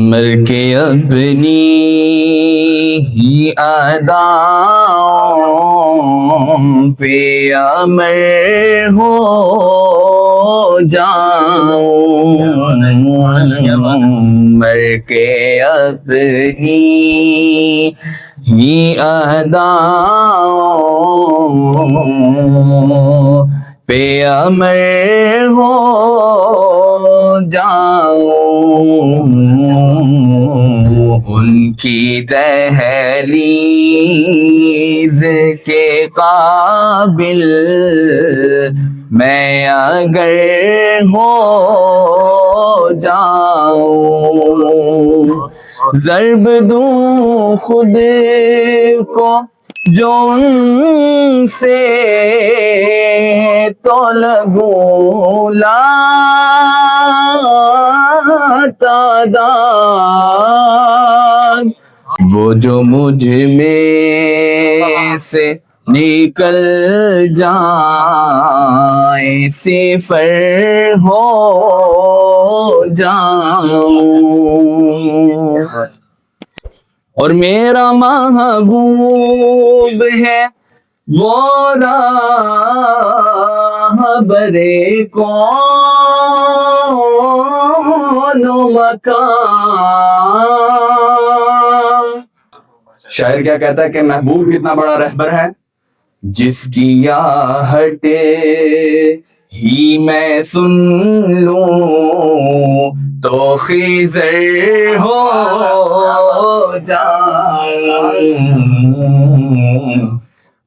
مر کے اپنی ہی اداؤں پہ امر ہو جاؤں، مر کے اپنی ہی اداؤں پہ امر ہو جاؤں، ان کی دہلیز کے قابل میں اگر ہو جاؤں، ضرب دوں خود کو جو ان سے تو لگوں لاتعداد، وہ جو مجھ میں سے نکل جائیں صفر ہو جاؤں، اور میرا محبوب ہے وہ راہبر کون و مکان۔ شاعر کیا کہتا ہے کہ محبوب کتنا بڑا رہبر ہے، جس کی آہٹ ہی میں سن لوں تو خضر ہو جاؤں،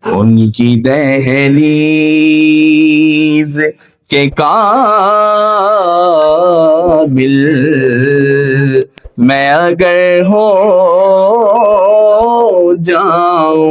ان کی دہلیز کے قابل میں اگر ہو جاؤں۔